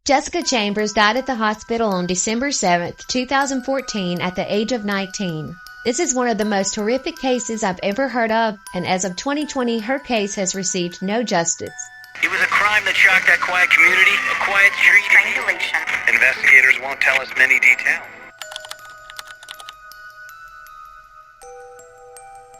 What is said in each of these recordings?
Jessica Chambers died at the hospital on December 7, 2014 at the age of 19. This is one of the most horrific cases I've ever heard of, and as of 2020, her case has received no justice. It was a crime that shocked that quiet community, a quiet street. Strangulation. Investigators won't tell us many details.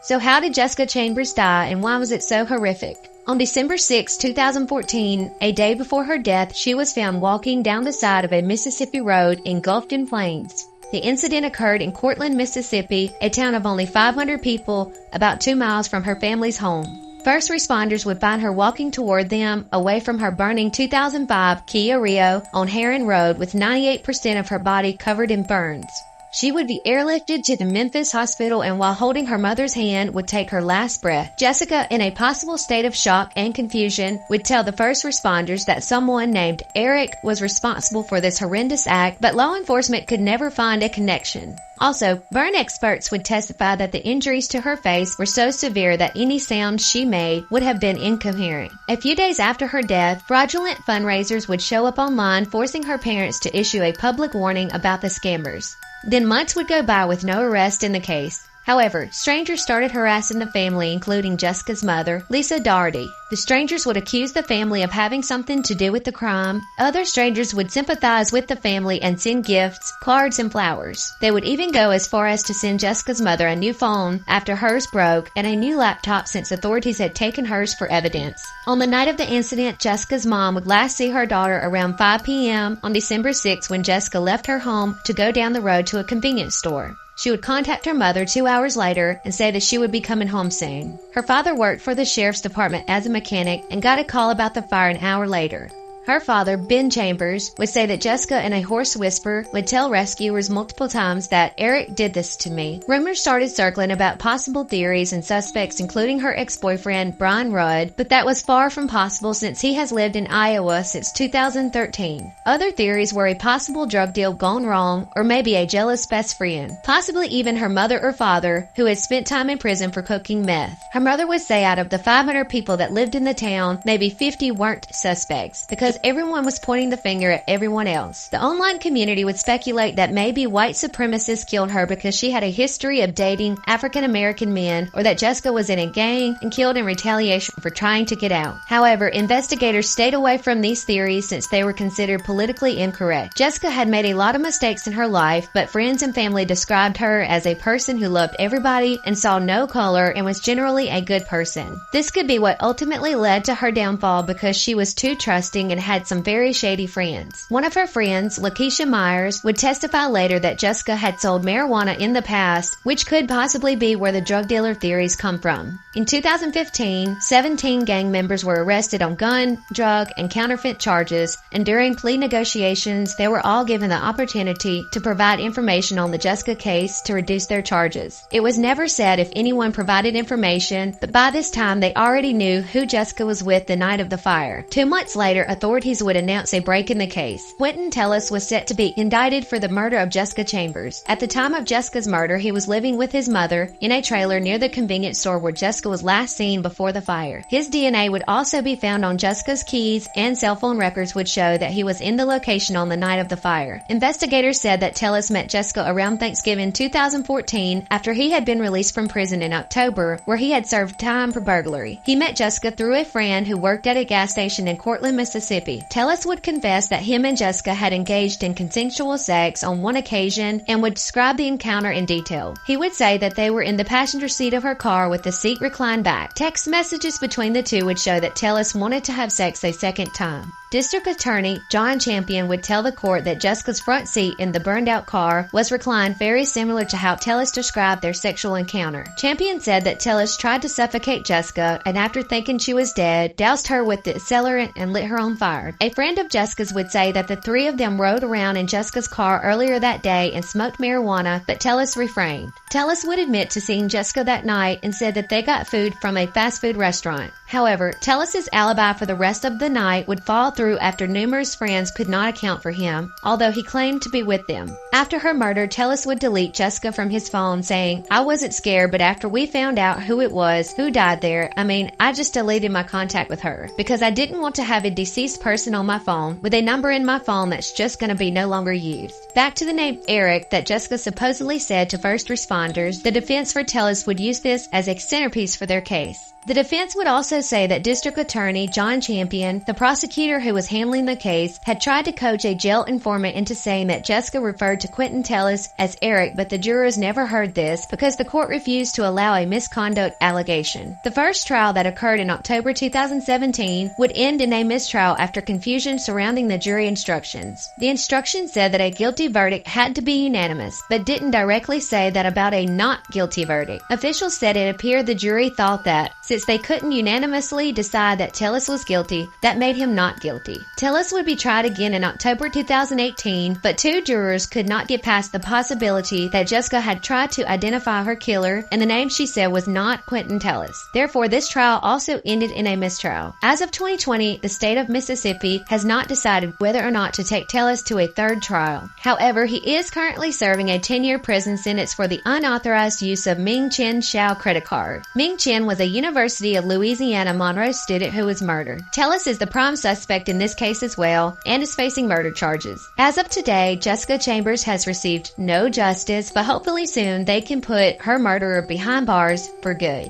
So how did Jessica Chambers die, and why was it so horrific? On December 6, 2014, a day before her death, she was found walking down the side of a Mississippi road engulfed in flames. The incident occurred in Cortland, Mississippi, a town of only 500 people, about 2 miles from her family's home. First responders would find her walking toward them, away from her burning 2005 Kia Rio on Heron Road with 98% of her body covered in burns. She would be airlifted to the Memphis hospital and while holding her mother's hand would take her last breath. Jessica, in a possible state of shock and confusion, would tell the first responders that someone named Eric was responsible for this horrendous act, but law enforcement could never find a connection. Also, burn experts would testify that the injuries to her face were so severe that any sound she made would have been incoherent. A few days after her death, fraudulent fundraisers would show up online, forcing her parents to issue a public warning about the scammers. Then months would go by with no arrest in the case. However, strangers started harassing the family, including Jessica's mother, Lisa Doherty. The strangers would accuse the family of having something to do with the crime. Other strangers would sympathize with the family and send gifts, cards, and flowers. They would even go as far as to send Jessica's mother a new phone after hers broke and a new laptop since authorities had taken hers for evidence. On the night of the incident, Jessica's mom would last see her daughter around 5 p.m. on December 6 when Jessica left her home to go down the road to a convenience store. She would contact her mother 2 hours later and say that she would be coming home soon. Her father worked for the sheriff's department as a mechanic and got a call about the fire an hour later. Her father, Ben Chambers, would say that Jessica, in a hoarse whisper, would tell rescuers multiple times that Eric did this to me. Rumors started circling about possible theories and suspects, including her ex-boyfriend, Brian Rudd, but that was far from possible since he has lived in Iowa since 2013. Other theories were a possible drug deal gone wrong, or maybe a jealous best friend. Possibly even her mother or father, who had spent time in prison for cooking meth. Her mother would say out of the 500 people that lived in the town, maybe 50 weren't suspects, because everyone was pointing the finger at everyone else. The online community would speculate that maybe white supremacists killed her because she had a history of dating African American men, or that Jessica was in a gang and killed in retaliation for trying to get out. However, investigators stayed away from these theories since they were considered politically incorrect. Jessica had made a lot of mistakes in her life, but friends and family described her as a person who loved everybody and saw no color and was generally a good person. This could be what ultimately led to her downfall because she was too trusting and had some very shady friends. One of her friends, Lakeisha Myers, would testify later that Jessica had sold marijuana in the past, which could possibly be where the drug dealer theories come from. In 2015, 17 gang members were arrested on gun, drug, and counterfeit charges, and during plea negotiations, they were all given the opportunity to provide information on the Jessica case to reduce their charges. It was never said if anyone provided information, but by this time they already knew who Jessica was with the night of the fire. 2 months later, authorities would announce a break in the case. Quentin Tellis was set to be indicted for the murder of Jessica Chambers. At the time of Jessica's murder, he was living with his mother in a trailer near the convenience store where Jessica was last seen before the fire. His DNA would also be found on Jessica's keys, and cell phone records would show that he was in the location on the night of the fire. Investigators said that Tellis met Jessica around Thanksgiving 2014 after he had been released from prison in October, where he had served time for burglary. He met Jessica through a friend who worked at a gas station in Cortland, Mississippi. Tellis would confess that him and Jessica had engaged in consensual sex on one occasion and would describe the encounter in detail. He would say that they were in the passenger seat of her car with the seat reclined back. Text messages between the two would show that Tellis wanted to have sex a second time. District Attorney John Champion would tell the court that Jessica's front seat in the burned-out car was reclined very similar to how Tellis described their sexual encounter. Champion said that Tellis tried to suffocate Jessica and after thinking she was dead, doused her with the accelerant and lit her on fire. A friend of Jessica's would say that the three of them rode around in Jessica's car earlier that day and smoked marijuana, but Tellis refrained. Tellis would admit to seeing Jessica that night and said that they got food from a fast food restaurant. However, Tellis' alibi for the rest of the night would fall through after numerous friends could not account for him, although he claimed to be with them. After her murder, Tellis would delete Jessica from his phone, saying, "I wasn't scared, but after we found out who it was, who died there, I just deleted my contact with her because I didn't want to have a deceased person on my phone with a number in my phone that's just going to be no longer used." Back to the name Eric that Jessica supposedly said to first responders, the defense for Tellis would use this as a centerpiece for their case. The defense would also say that District Attorney John Champion, the prosecutor who was handling the case, had tried to coach a jail informant into saying that Jessica referred to Quentin Tellis as Eric, but the jurors never heard this because the court refused to allow a misconduct allegation. The first trial that occurred in October 2017 would end in a mistrial after confusion surrounding the jury instructions. The instructions said that a guilty verdict had to be unanimous, but didn't directly say that about a not guilty verdict. Officials said it appeared the jury thought that, since they couldn't unanimously decide that Tellis was guilty, that made him not guilty. Tellis would be tried again in October 2018, but two jurors could not get past the possibility that Jessica had tried to identify her killer, and the name she said was not Quentin Tellis. Therefore, this trial also ended in a mistrial. As of 2020, the state of Mississippi has not decided whether or not to take Tellis to a third trial. However, he is currently serving a 10-year prison sentence for the unauthorized use of Ming Chen Xiao credit card. Ming Chen was a University of Louisiana Monroe student who was murdered. Tellis is the prime suspect in this case as well and is facing murder charges. As of today, Jessica Chambers has received no justice, but hopefully soon they can put her murderer behind bars for good.